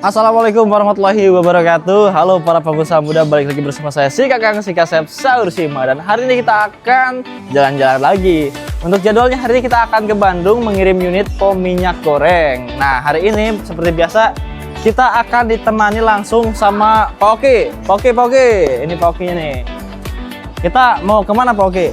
Assalamualaikum warahmatullahi wabarakatuh. Halo para pengusaha muda, balik lagi bersama saya si Kakang si Kasep Saur Sima. Dan hari ini kita akan jalan-jalan lagi. Untuk jadwalnya hari ini kita akan ke Bandung mengirim unit pom minyak goreng. Nah hari ini seperti biasa kita akan ditemani langsung sama Pak Oki. Pak Oki, ini Pak Okinya nih. Kita mau kemana Pak Oki?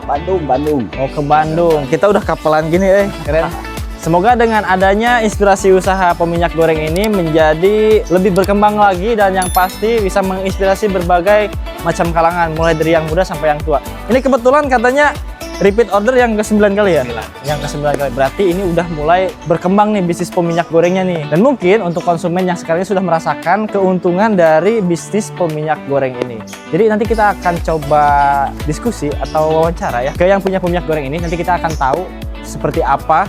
Bandung. Mau ke Bandung. Kita udah kapelan gini keren. Semoga dengan adanya inspirasi usaha pom minyak goreng ini menjadi lebih berkembang lagi dan yang pasti bisa menginspirasi berbagai macam kalangan, mulai dari yang muda sampai yang tua. Ini kebetulan katanya repeat order yang ke-9 kali ya? Yang ke-9 kali. Berarti ini udah mulai berkembang nih bisnis pom minyak gorengnya nih. Dan mungkin untuk konsumen yang sekarang ini sudah merasakan keuntungan dari bisnis pom minyak goreng ini. Jadi nanti kita akan coba diskusi atau wawancara ya ke yang punya pom minyak goreng ini. Nanti kita akan tahu seperti apa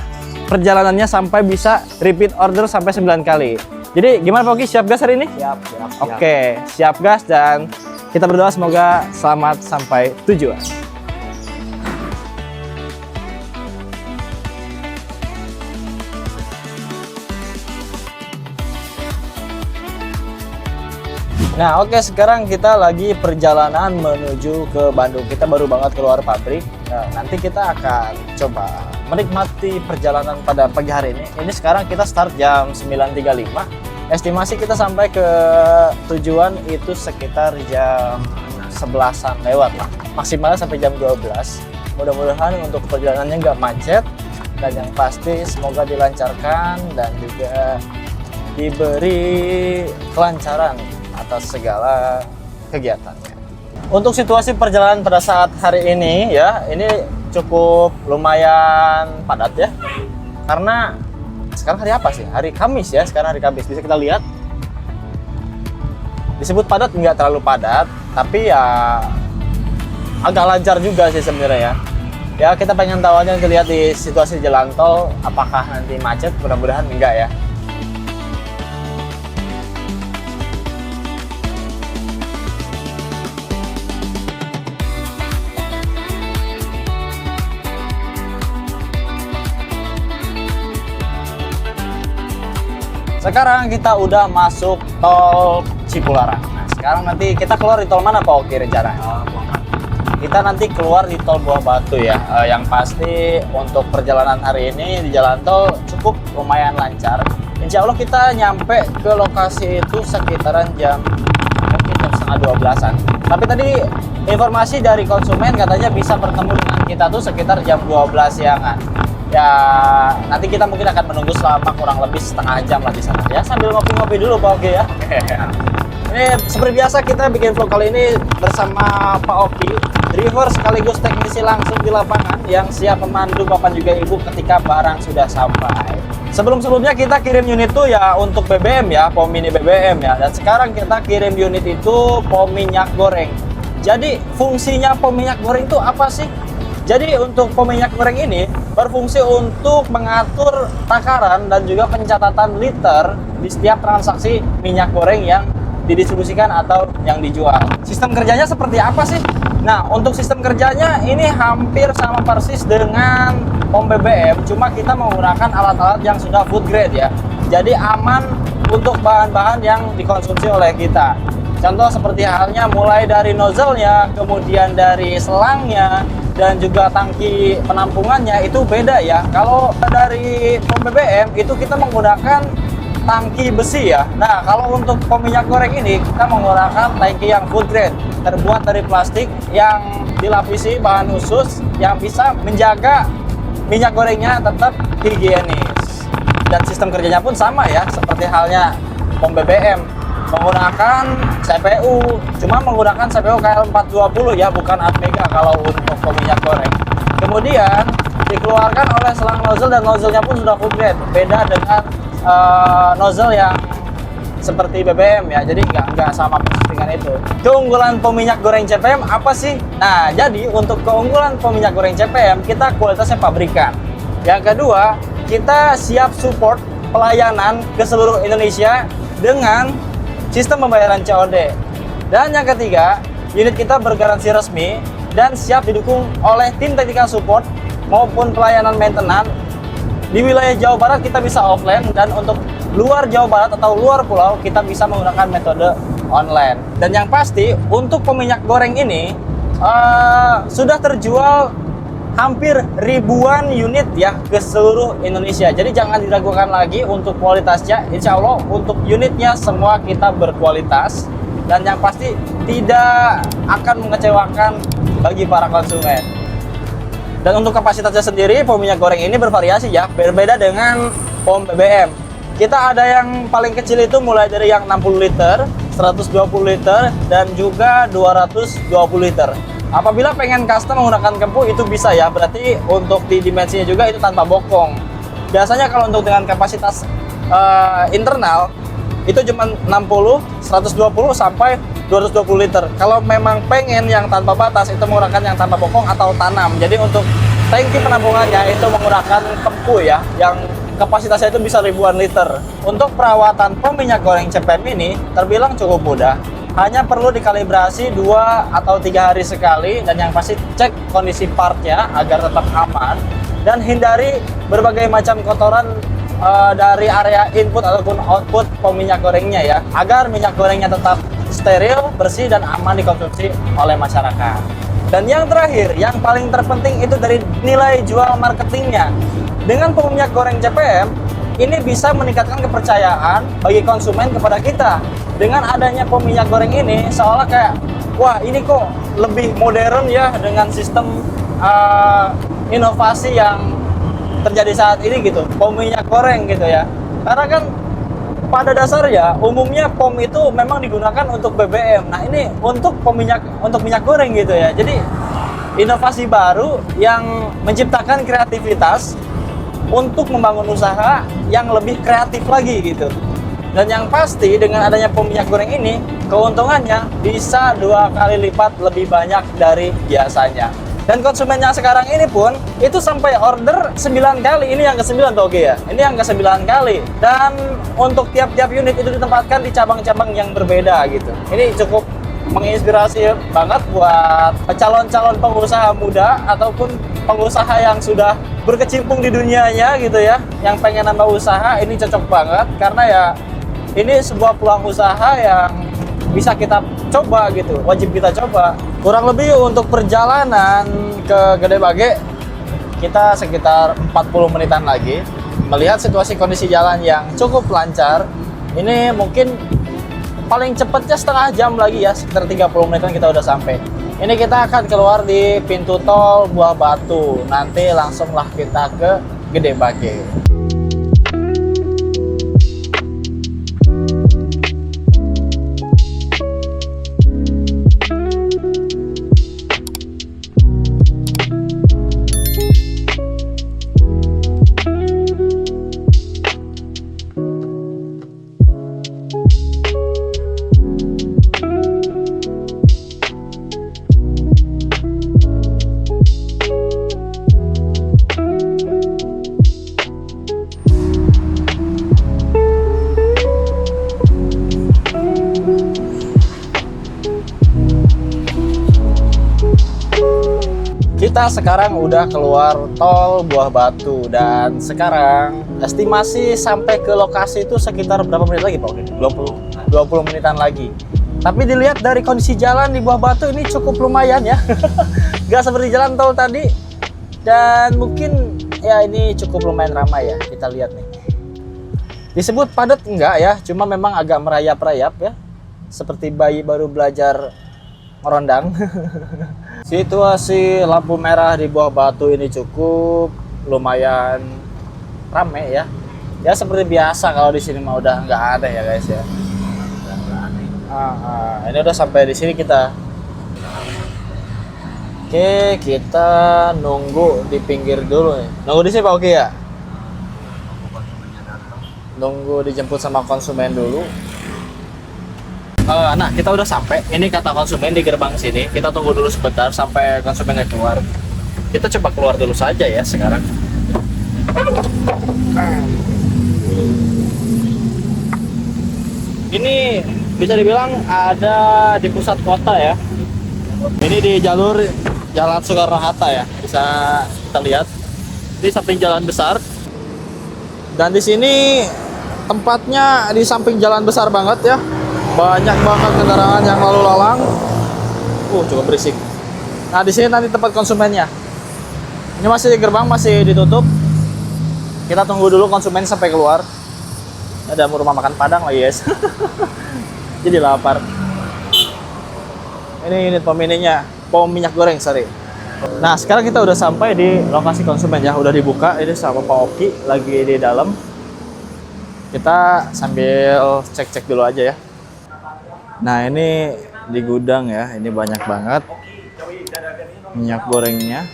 perjalanannya sampai bisa repeat order sampai 9 kali. Jadi gimana Pak Oki, siap gas hari ini? Siap. Oke, siap gas dan kita berdoa semoga selamat sampai tujuan. Nah oke, sekarang kita lagi perjalanan menuju ke Bandung. Kita baru banget keluar pabrik. Nah, nanti kita akan coba menikmati perjalanan pada pagi hari ini. Ini sekarang kita start jam 9.35. Estimasi kita sampai ke tujuan itu sekitar jam 11-an lewat lah. Maksimalnya sampai jam 12. Mudah-mudahan untuk perjalanannya nggak macet. Dan yang pasti semoga dilancarkan dan juga diberi kelancaran atas segala kegiatannya. Untuk situasi perjalanan pada saat hari ini ya, ini cukup lumayan padat ya. Karena sekarang hari apa sih? Hari Kamis ya, sekarang hari Kamis. Bisa kita lihat. Disebut padat nggak terlalu padat, tapi ya agak lancar juga sih sebenarnya ya. Ya kita pengen tahu aja, lihat di situasi jalan tol apakah nanti macet, mudah-mudahan enggak ya. Sekarang kita udah masuk tol Cipularang. Nah, sekarang nanti kita keluar di tol mana Pak Oki rencana? Kita nanti keluar di tol Buah Batu ya. Yang pasti untuk perjalanan hari ini di jalan tol cukup lumayan lancar. Insya Allah kita nyampe ke lokasi itu sekitaran mungkin jam setengah 12-an. Tapi tadi informasi dari konsumen katanya bisa bertemu dengan kita tuh sekitar jam 12 siangan. Ya nanti kita mungkin akan menunggu selama kurang lebih setengah jam lah di sana ya, sambil ngopi-ngopi dulu Pak Oki ya. Ini seperti biasa kita bikin vlog kali ini bersama Pak Oki, driver sekaligus teknisi langsung di lapangan yang siap memandu Bapak juga Ibu ketika barang sudah sampai. Sebelumnya kita kirim unit itu ya untuk BBM ya, pom mini BBM ya, dan sekarang kita kirim unit itu pom minyak goreng. Jadi fungsinya pom minyak goreng itu apa sih? Jadi untuk pom minyak goreng ini berfungsi untuk mengatur takaran dan juga pencatatan liter di setiap transaksi minyak goreng yang didistribusikan atau yang dijual. Sistem kerjanya seperti apa sih? Nah, untuk sistem kerjanya ini hampir sama persis dengan pom BBM, cuma kita menggunakan alat-alat yang sudah food grade ya. Jadi aman untuk bahan-bahan yang dikonsumsi oleh kita. Contoh seperti halnya mulai dari nozzle-nya, kemudian dari selangnya, dan juga tangki penampungannya itu beda ya. Kalau dari pom BBM itu kita menggunakan tangki besi ya. Nah kalau untuk pom minyak goreng ini kita menggunakan tangki yang food grade, terbuat dari plastik yang dilapisi bahan khusus yang bisa menjaga minyak gorengnya tetap higienis. Dan sistem kerjanya pun sama ya, seperti halnya pom BBM, menggunakan CPU, cuma menggunakan CPU KL420 ya, bukan Atmega kalau untuk pom minyak goreng. Kemudian dikeluarkan oleh selang nozzle dan nozzle-nya pun sudah full grade, beda dengan nozzle yang seperti BBM ya, jadi nggak sama persis dengan itu. Keunggulan pom minyak goreng CPM apa sih? Nah, jadi untuk keunggulan pom minyak goreng CPM, kita kualitasnya pabrikan. Yang kedua, kita siap support pelayanan ke seluruh Indonesia dengan sistem pembayaran COD. Dan yang ketiga, unit kita bergaransi resmi dan siap didukung oleh tim technical support maupun pelayanan maintenance. Di wilayah Jawa Barat kita bisa offline, dan untuk luar Jawa Barat atau luar pulau, kita bisa menggunakan metode online. Dan yang pasti untuk peminyak goreng ini sudah terjual hampir ribuan unit ya ke seluruh Indonesia. Jadi jangan diragukan lagi untuk kualitasnya. Insya Allah untuk unitnya semua kita berkualitas, dan yang pasti tidak akan mengecewakan bagi para konsumen. Dan untuk kapasitasnya sendiri, pom minyak goreng ini bervariasi ya, berbeda dengan pom BBM. Kita ada yang paling kecil itu mulai dari yang 60 liter, 120 liter, dan juga 220 liter. Apabila pengen custom menggunakan kempu itu bisa ya, berarti untuk di dimensinya juga itu tanpa bokong. Biasanya kalau untuk dengan kapasitas internal, itu cuma 60, 120 sampai 220 liter. Kalau memang pengen yang tanpa batas, itu menggunakan yang tanpa bokong atau tanam. Jadi untuk tangki penampungannya itu menggunakan kempu ya, yang kapasitasnya itu bisa ribuan liter. Untuk perawatan pom minyak goreng CPM ini terbilang cukup mudah. Hanya perlu dikalibrasi 2 atau 3 hari sekali, dan yang pasti cek kondisi partnya agar tetap aman, dan hindari berbagai macam kotoran dari area input ataupun output pom minyak gorengnya ya, agar minyak gorengnya tetap steril, bersih, dan aman dikonsumsi oleh masyarakat. Dan yang terakhir, yang paling terpenting itu dari nilai jual marketingnya. Dengan pom minyak goreng CPM, ini bisa meningkatkan kepercayaan bagi konsumen kepada kita. Dengan adanya pom minyak goreng ini, seolah kayak, wah ini kok lebih modern ya dengan sistem inovasi yang terjadi saat ini gitu, pom minyak goreng gitu ya. Karena kan pada dasarnya umumnya pom itu memang digunakan untuk BBM. Nah ini untuk minyak goreng gitu ya. Jadi inovasi baru yang menciptakan kreativitas untuk membangun usaha yang lebih kreatif lagi gitu. Dan yang pasti dengan adanya pom minyak goreng ini, keuntungannya bisa 2 kali lipat lebih banyak dari biasanya. Dan konsumen yang sekarang ini pun itu sampai order 9 kali. Ini yang ke-9 Pak Oke ya. Ini yang ke-9 kali. Dan untuk tiap-tiap unit itu ditempatkan di cabang-cabang yang berbeda gitu. Ini cukup menginspirasi banget buat calon-calon pengusaha muda ataupun pengusaha yang sudah berkecimpung di dunianya gitu ya. Yang pengen nambah usaha, ini cocok banget karena ya ini sebuah peluang usaha yang bisa kita coba gitu, wajib kita coba. Kurang lebih untuk perjalanan ke Gede Bage kita sekitar 40 menitan lagi. Melihat situasi kondisi jalan yang cukup lancar, ini mungkin paling cepatnya setengah jam lagi ya, sekitar 30 menitan kita udah sampai. Ini kita akan keluar di pintu tol Buah Batu. Nanti langsunglah kita ke Gede Bage. Kita sekarang udah keluar tol Buah Batu, dan sekarang estimasi sampai ke lokasi itu sekitar berapa menit lagi Pak? 20 menitan lagi. Tapi dilihat dari kondisi jalan di Buah Batu ini cukup lumayan ya. Gak seperti jalan tol tadi. Dan mungkin ya ini cukup lumayan ramai ya, kita lihat nih. Disebut padat enggak ya, cuma memang agak merayap-rayap ya. Seperti bayi baru belajar merondang. Situasi lampu merah di Buah Batu ini cukup lumayan rame ya. Ya seperti biasa kalau di sini mah udah nggak ada ya guys ya. Ini udah sampai di sini kita. Oke, kita nunggu di pinggir dulu nih. Nunggu di sini Pak Oke ya? Nunggu dijemput sama konsumen dulu. Nah, kita udah sampai. Ini kata konsumen di gerbang sini. Kita tunggu dulu sebentar sampai konsumennya keluar. Kita coba keluar dulu saja ya sekarang. Ini bisa dibilang ada di pusat kota ya. Ini di jalur Jalan Soekarno-Hatta ya. Bisa kita lihat. Ini samping jalan besar. Dan di sini tempatnya di samping jalan besar banget ya. Banyak banget kendaraan yang lalu lalang. Cukup berisik. Nah, di sini nanti tempat konsumennya. Ini masih di gerbang, masih ditutup. Kita tunggu dulu konsumen sampai keluar. Ada rumah makan Padang lagi, guys. Jadi lapar. Ini unit pom ininya, pom minyak goreng, sorry. Nah, sekarang kita udah sampai di lokasi konsumen ya, udah dibuka. Ini sama Pak Oki lagi di dalam. Kita sambil cek-cek dulu aja ya. Nah, ini di gudang ya, ini banyak banget minyak gorengnya.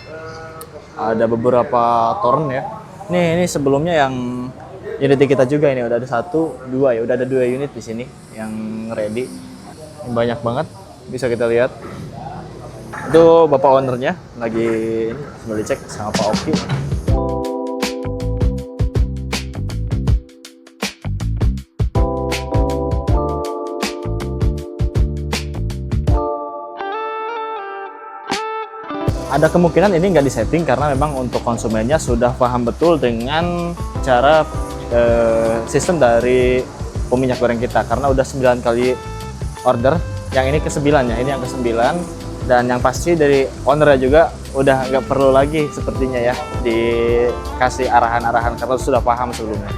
Ada beberapa ton ya. Ini sebelumnya yang unit kita juga ini udah ada 1, 2 ya, udah ada 2 unit di sini yang ready. Ini banyak banget, bisa kita lihat. Itu bapak ownernya lagi sambil dicek sama Pak Oki. Ada kemungkinan ini nggak disetting karena memang untuk konsumennya sudah paham betul dengan cara sistem dari minyak goreng kita, karena udah 9 kali order. Yang ini ke-9 ya, ini yang ke-9. Dan yang pasti dari ownernya juga udah nggak perlu lagi sepertinya ya dikasih arahan-arahan karena sudah paham sebelumnya.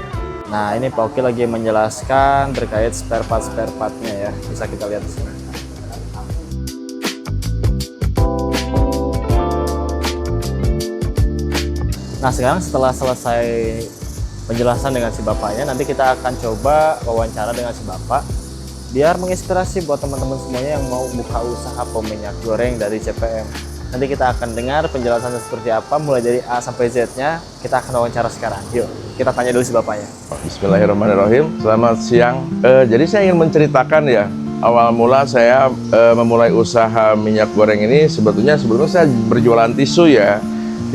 Nah, ini Pak Oki lagi menjelaskan terkait spare part-nya ya, bisa kita lihat di sini. Nah, sekarang setelah selesai penjelasan dengan si bapaknya, nanti kita akan coba wawancara dengan si bapak biar menginspirasi buat teman-teman semuanya yang mau buka usaha pom minyak goreng dari CPM. Nanti kita akan dengar penjelasannya seperti apa, mulai dari A sampai Z-nya. Kita akan wawancara sekarang. Yuk, kita tanya dulu si bapaknya. Bismillahirrahmanirrahim. Selamat siang. Jadi saya ingin menceritakan ya, awal mula saya memulai usaha minyak goreng ini sebetulnya saya berjualan tisu ya.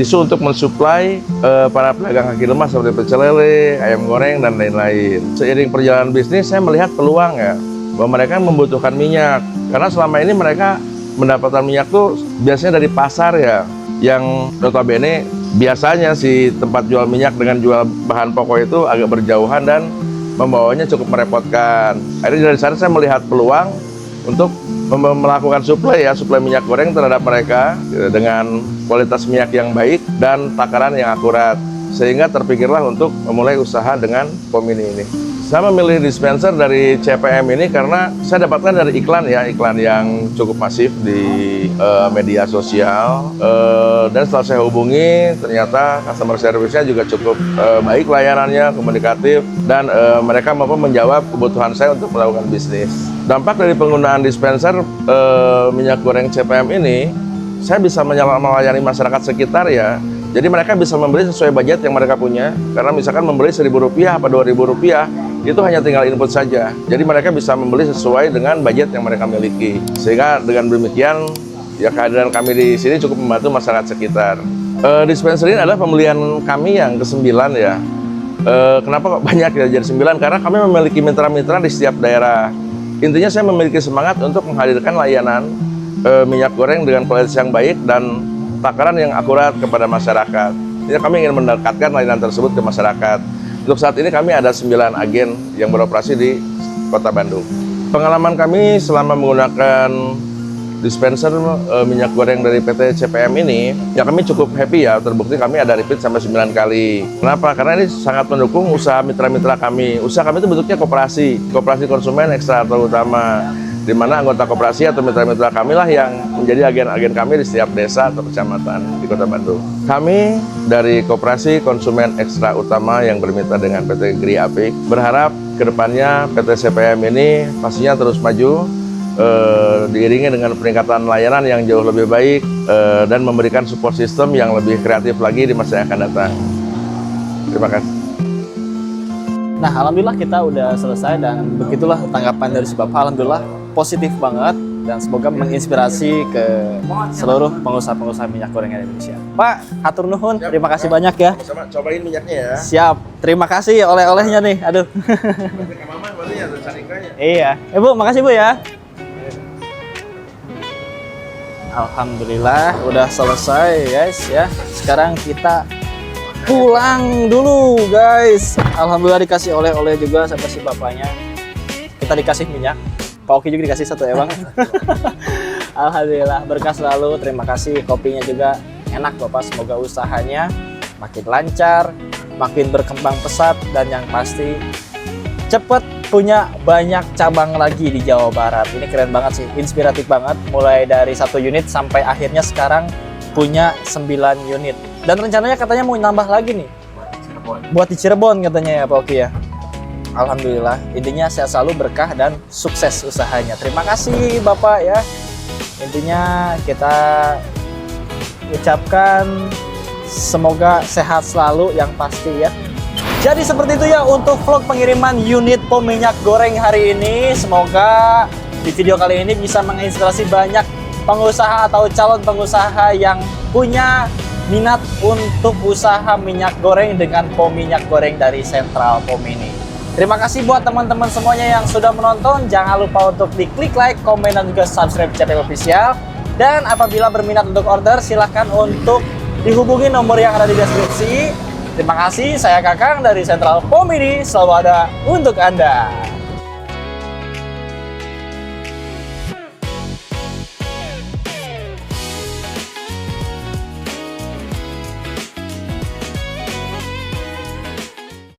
Tisu untuk mensuplai para pedagang kaki lima seperti pecel lele, ayam goreng, dan lain-lain. Seiring perjalanan bisnis, saya melihat peluang ya, bahwa mereka membutuhkan minyak. Karena selama ini mereka mendapatkan minyak tuh biasanya dari pasar ya, yang notabene biasanya si tempat jual minyak dengan jual bahan pokok itu agak berjauhan dan membawanya cukup merepotkan. Akhirnya dari sana saya melihat peluang untuk melakukan suplai minyak goreng terhadap mereka dengan kualitas minyak yang baik dan takaran yang akurat, sehingga terpikirlah untuk memulai usaha dengan pom ini. Saya memilih dispenser dari CPM ini karena saya dapatkan dari iklan yang cukup masif di media sosial, dan setelah saya hubungi ternyata customer service-nya juga cukup baik layanannya, komunikatif, dan mereka mampu menjawab kebutuhan saya untuk melakukan bisnis. Dampak dari penggunaan dispenser minyak goreng CPM ini, saya bisa melayani masyarakat sekitar ya. Jadi mereka bisa membeli sesuai budget yang mereka punya. Karena misalkan membeli Rp1.000 atau Rp2.000, itu hanya tinggal input saja. Jadi mereka bisa membeli sesuai dengan budget yang mereka miliki. Sehingga dengan demikian, ya kehadiran kami di sini cukup membantu masyarakat sekitar. Dispenser ini adalah pembelian kami yang ke-9 ya. Kenapa kok banyak ya jadi 9? Karena kami memiliki mitra-mitra di setiap daerah. Intinya saya memiliki semangat untuk menghadirkan layanan minyak goreng dengan kualitas yang baik dan takaran yang akurat kepada masyarakat. Jadi kami ingin mendekatkan layanan tersebut ke masyarakat. Untuk saat ini kami ada 9 agen yang beroperasi di Kota Bandung. Pengalaman kami selama menggunakan dispenser minyak goreng dari PT CPM ini, ya kami cukup happy ya, terbukti kami ada repeat sampai 9 kali. Kenapa? Karena ini sangat mendukung usaha mitra-mitra kami. Usaha kami itu bentuknya koperasi konsumen ekstra terutama, di mana anggota koperasi atau mitra-mitra kami lah yang menjadi agen-agen kami di setiap desa atau kecamatan di Kota Bandung. Kami dari Koperasi Konsumen Ekstra Utama yang bermitra dengan PT Gri Apik berharap kedepannya PT CPM ini pastinya terus maju, diiringi dengan peningkatan layanan yang jauh lebih baik, dan memberikan support system yang lebih kreatif lagi di masa yang akan datang. Terima kasih. Nah, alhamdulillah kita udah selesai dan begitulah tanggapan dari si Bapak. Alhamdulillah positif banget dan semoga menginspirasi ke seluruh pengusaha-pengusaha minyak goreng Indonesia. Pak, hatur nuhun, terima kasih banyak ya. Sama cobain minyaknya ya. Siap, terima kasih oleh-olehnya nih. Aduh. Iya, Bu, makasih Bu ya. Alhamdulillah udah selesai guys ya. Sekarang kita pulang dulu guys. Alhamdulillah dikasih oleh-oleh juga sama si bapaknya. Kita dikasih minyak, Pak Oki juga dikasih satu ya bang. Alhamdulillah berkah selalu. Terima kasih, kopinya juga enak bapak. Semoga usahanya makin lancar, makin berkembang pesat, dan yang pasti cepet punya banyak cabang lagi di Jawa Barat. Ini keren banget sih, inspiratif banget. Mulai dari 1 unit sampai akhirnya sekarang punya 9 unit. Dan rencananya katanya mau nambah lagi nih. Buat di Cirebon katanya ya Pak Oki ya. Alhamdulillah, intinya sehat selalu, berkah, dan sukses usahanya. Terima kasih Bapak ya. Intinya kita ucapkan semoga sehat selalu yang pasti ya. Jadi seperti itu ya untuk vlog pengiriman unit pom minyak goreng hari ini. Semoga di video kali ini bisa menginspirasi banyak pengusaha atau calon pengusaha yang punya minat untuk usaha minyak goreng dengan pom minyak goreng dari Sentral POM ini. Terima kasih buat teman-teman semuanya yang sudah menonton. Jangan lupa untuk diklik like, komen, dan juga subscribe channel official. Dan apabila berminat untuk order, silahkan untuk dihubungi nomor yang ada di deskripsi. Terima kasih, saya Kakang dari Sentral POM ini selalu ada untuk Anda.